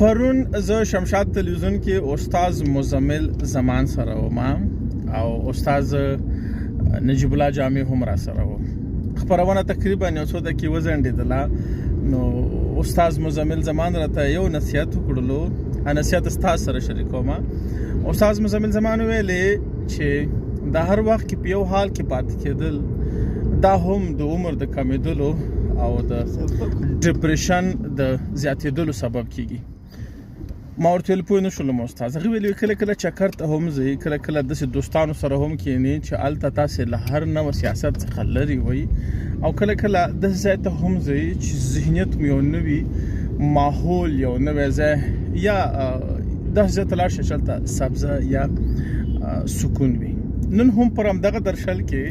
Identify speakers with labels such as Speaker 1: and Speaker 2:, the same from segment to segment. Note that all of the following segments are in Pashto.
Speaker 1: پرون زه شمشاد تلویزیون کې استاد مزمل زمان سره وم او استاد نجیب الله جامع هم را سره و. خبرونه تقریبا یو څو دقیقې وځنډېدله نو استاد مزمل زمان راته یو نصیحت وکړلو. نصیحت ستاسو سره شریکوم. استاد مزمل زمان ویلې چې د هر وخت کې په یو حال کې پاتې کېدل دا هم د عمر د کمیدلو او د ډیپریشن د زیاتېدلو سبب کیږي. ما ورته ویل پوه نه شولم استاد. هغه ویل کله کله چکر ته هم ځئ، کله کله داسې دوستانو سره هم کښېنئ چې هلته تاسې له هر نوع سیاست څخه لرې وئ، او کله کله داسې ځای ته هم ځئ چې ذهنیت مو یو نوي ماحول، یو نوی ځای یا داسې ځای ته لاړ شئ چې هلته سبزه یا سکون وي. نن هم پر همدغه درشل کې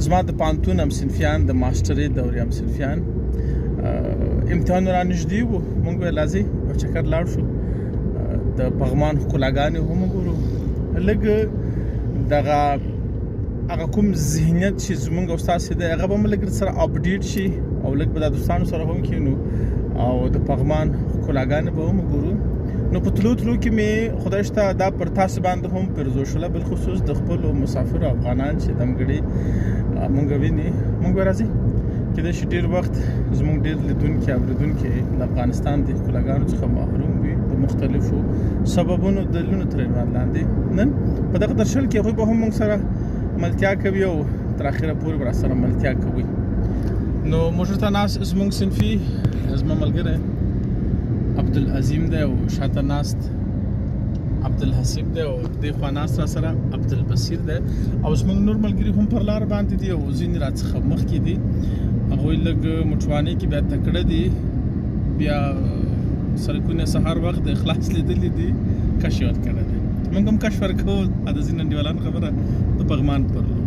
Speaker 1: زما د پوهنتون همصنفیان، د ماسټرۍ دورې همصنفیان امتحان را نږدې و. موږ ویل راځئ یو چکر لاړ شو، د پغمان ښکلاګانې هم وګورو، لږ دغه هغه کوم ذهنیت چې زموږ او ستاسې دی هغه به هم لږ سره اپډیټ شي او لږ به د دوستانو سره هم کښېنو او د پغمان ښکلاګانې به هم وګورو. نو په تلو کې مې خدای شته دا پر تاسو باندې هم پرزو شوله، بالخصوص د خپلو مسافرو افغانان چې دمګړي مونږ ویني. مونږ راځي کېدای شي ډېر وخت زموږ ډېر لیدونکي اورېدونکي د افغانستان د ښکلاګانو څخه محروم وي د مختلفو سببونو دلیلونو تر عنوان لاندې. نن په دغه درشل کې هغوی به هم موږ سره ملتیا کوي او تر اخره پورې به راسره ملتیا کوي. نو موږ ته ناست زموږ صنفي زما ملګری عبدالعظیم دی او شاته ناست عبدالحسیب دی او دې خوا ناست را سره عبدالبصیر دی او زموږ نور ملګري هم پر لار باندې دي او ځینې راڅخه مخکې دي. هغوی لږ موټروانۍ کې بیا تکړه دي، بیا سړکونه سهار وخت د خلاص لیدلي دي، کش یې ورکړی دی. موږ هم کش ورکوو د ځینې انډیوالانو خبره د پغمان پر لور.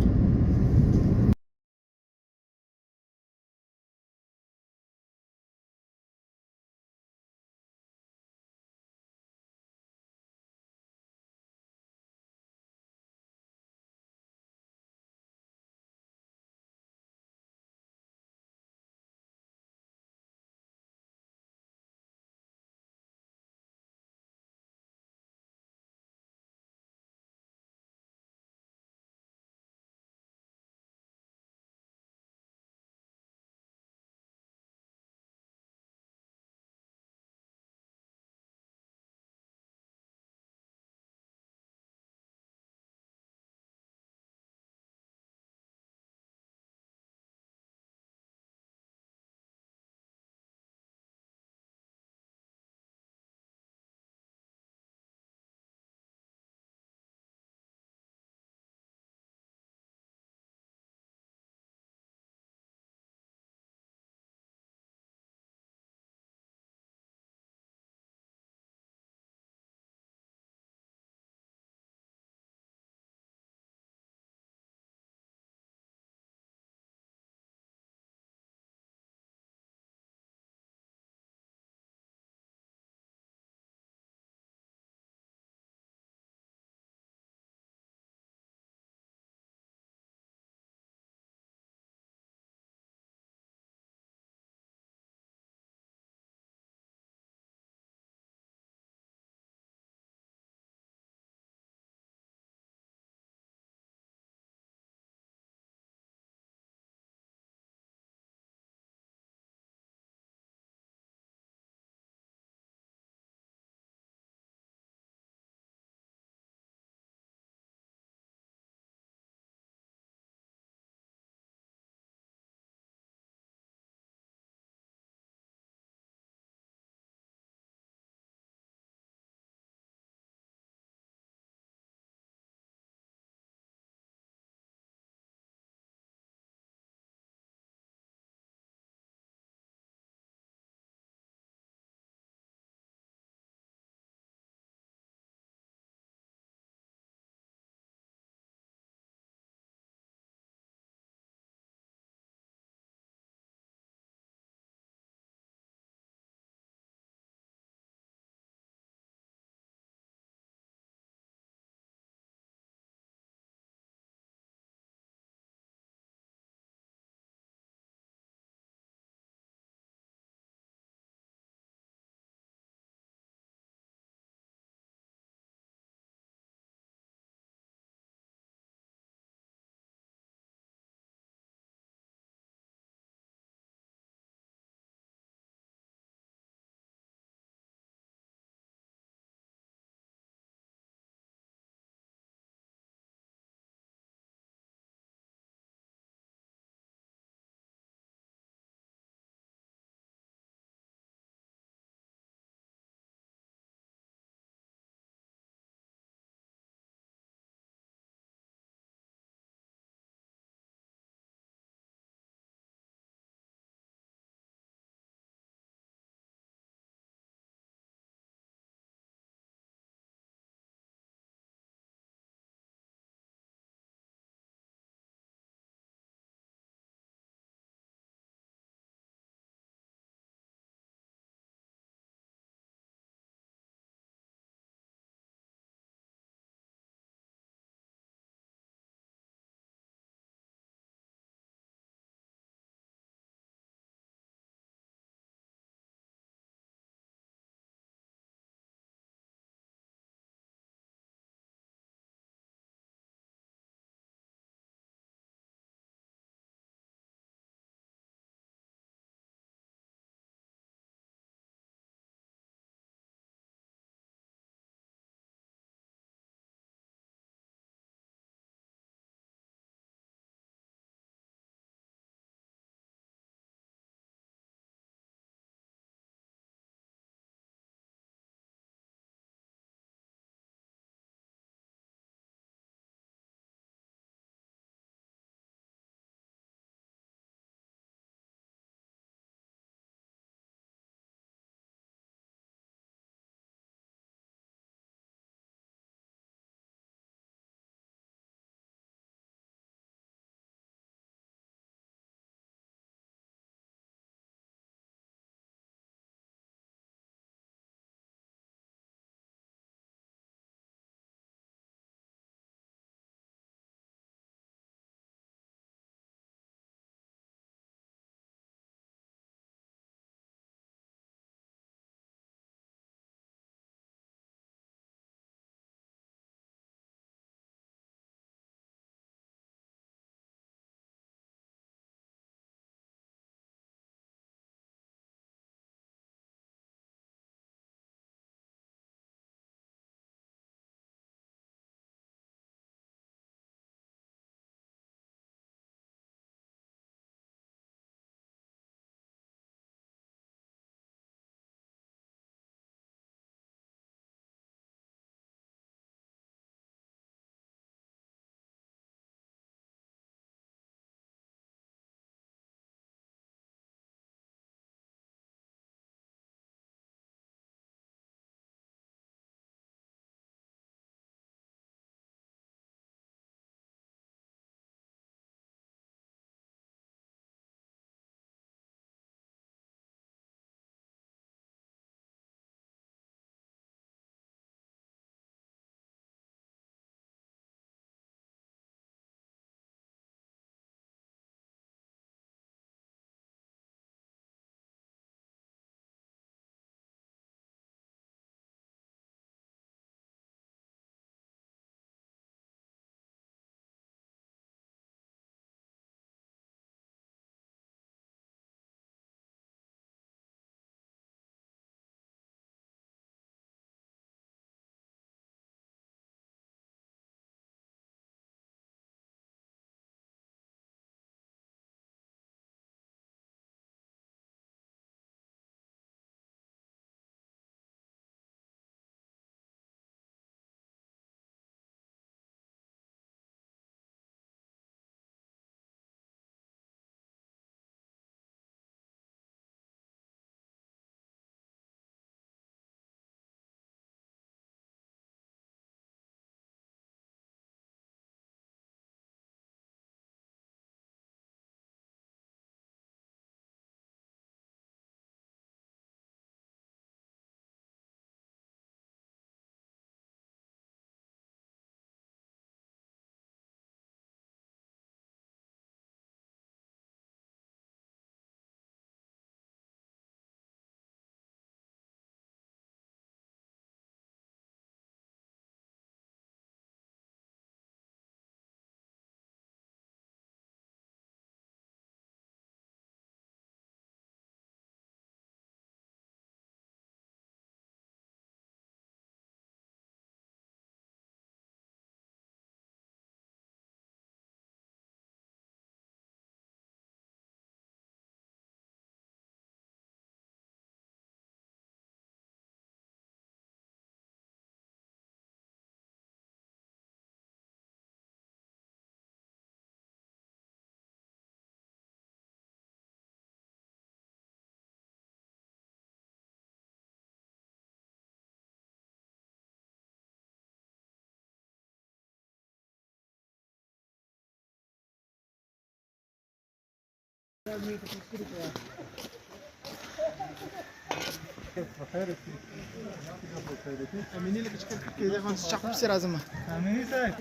Speaker 2: امینی لکه چې کېده خو چا خو سره راځم امینی صاحب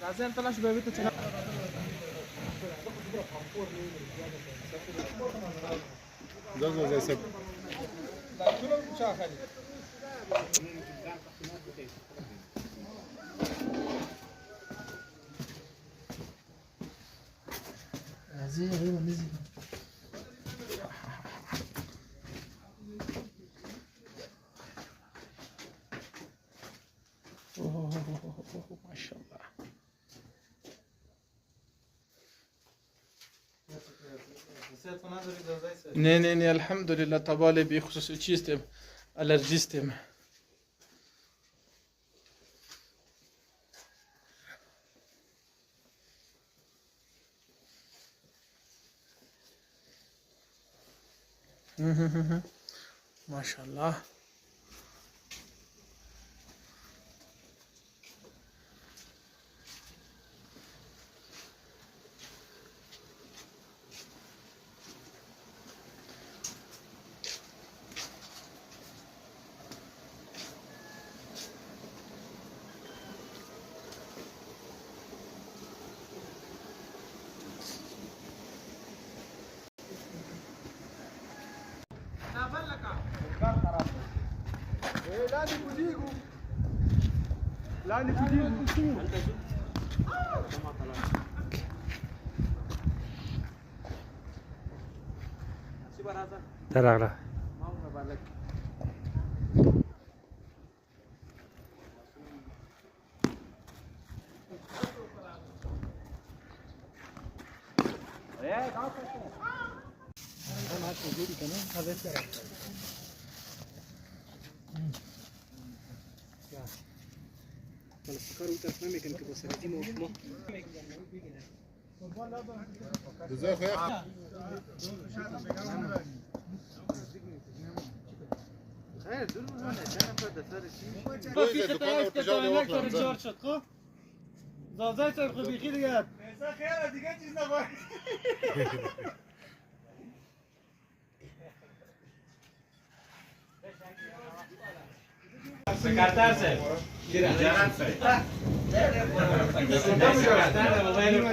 Speaker 2: راځم تلاش به وته چلا
Speaker 3: زي سب
Speaker 2: دا ټول چا خالي زي غير نزل
Speaker 1: ما شاء الله. نه الحمدلله تباله بی خصوص چیستم الرژیستم. ما شاء الله.
Speaker 4: تراغلا
Speaker 2: زازای خو بیخی دیگه خیره دیگه چیز نباید
Speaker 5: سکرتر صاحب جناب صاحب سکرتر موبایل رو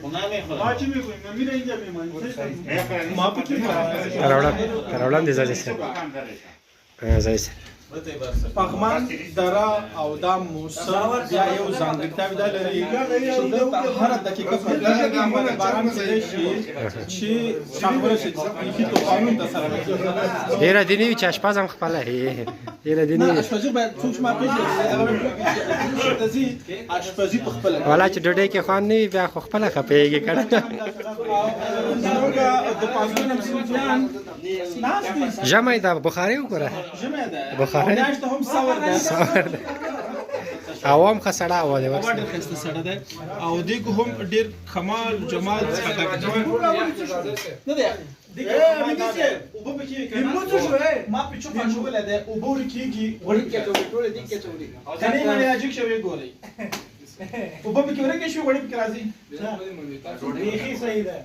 Speaker 5: تمامی
Speaker 2: ما چی میگویم ما میره اینجا میمانیم ما بکنیم
Speaker 4: تراولم دي زي سر زي سر
Speaker 1: پغمان دره او دا موسم بیا یو ځانګړتیا ده لري چې د هر دقیقه په لږه کې باندې باران کېدای شي چې څنګه شي چې طوفانونه د سره
Speaker 4: ډیر دي نه چې اشپازم خپل هي ډیر دي نه
Speaker 1: اشپزي باید څوک ما پیژني تزي اشپزي په خپل
Speaker 4: ولا چې ډډې کې خوان نه بیا خو خپل خپېږي کړه
Speaker 1: د پاسونو مسلمان ناس
Speaker 4: جمع دا بخاري وګوره
Speaker 1: جمع ده
Speaker 4: بخاري
Speaker 1: میاشت هم سور ده
Speaker 4: عوام خسړه و دي ورسره
Speaker 1: ډېر خسته سره ده او دغه هم ډېر کمال جمال څخه نه ده دغه او به کې ما په چوکا شغل ده او به ورکیږي ټول دي کې ټول کني ما راځي شوی ګوري او به کې ورکه شو وړي کې راځي نه صحیح ده